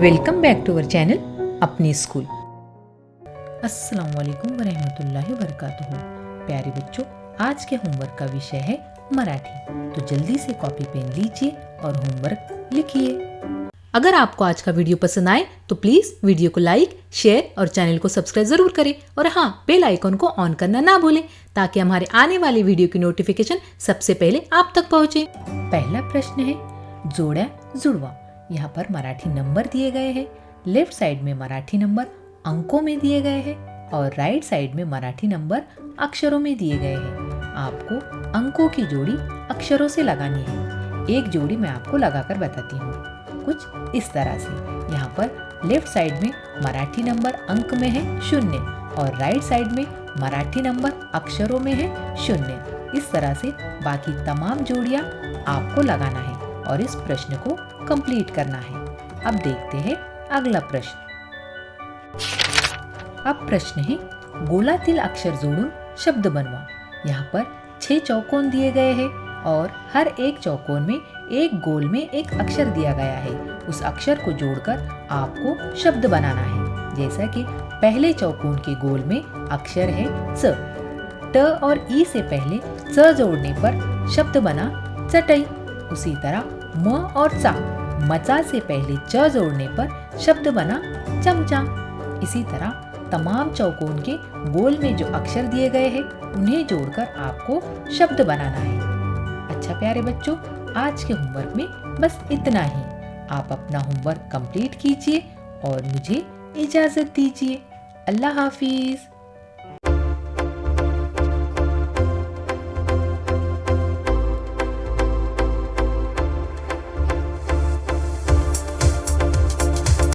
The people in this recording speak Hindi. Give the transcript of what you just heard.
Welcome back to our channel अपनी स्कूल। अस्सलाम वालेकुम वरहमतुल्लाहि वबरकातुहू। प्यारे बच्चों, आज के होमवर्क का विषय है मराठी। तो जल्दी से कॉपी पेन लीजिए और होमवर्क लिखिए। अगर आपको आज का वीडियो पसंद आए तो प्लीज़ वीडियो को लाइक, शेयर और चैनल को सब्सक्राइब ज़रूर करें। और हाँ, बेल आइकन को ऑन करना ना भूलें ताकि हमारे आने वाले वीडियो की नोटिफिकेशन सबसे पहले आप तक पहुँचे। पहला प्रश्न है जोड़ा जुड़वा। यहाँ पर मराठी नंबर दिए गए हैं। लेफ्ट साइड में मराठी नंबर अंकों में दिए गए हैं और राइट साइड में मराठी नंबर अक्षरों में दिए गए हैं। आपको अंकों की जोड़ी अक्षरों से लगानी है। एक जोड़ी मैं आपको लगाकर बताती हूँ, कुछ इस तरह से। यहाँ पर लेफ्ट साइड में मराठी नंबर अंक में है 0 और राइट साइड में मराठी नंबर अक्षरों में है 0। इस तरह से बाकी तमाम जोड़ियाँ आपको लगाना है और इस प्रश्न को कंप्लीट करना है। अब देखते हैं अगला प्रश्न। अब प्रश्न है गोलातील अक्षर जोड़ून शब्द बनवा। यहाँ पर 6 चौकोन दिए गए हैं और हर एक चौकोन में एक गोल में एक अक्षर दिया गया है। उस अक्षर को जोड़कर आपको शब्द बनाना है। जैसा कि पहले चौकोन के गोल में अक्षर है च। ट और ई से पहले च जोड़ने पर शब्द बना चटई। उसी तरह म और चा, मचा से पहले च जोड़ने पर शब्द बना चमचा। इसी तरह तमाम चौकोन के गोल में जो अक्षर दिए गए हैं उन्हें जोड़कर आपको शब्द बनाना है। अच्छा प्यारे बच्चों, आज के होमवर्क में बस इतना ही। आप अपना होमवर्क कंप्लीट कीजिए और मुझे इजाजत दीजिए। अल्लाह हाफिज।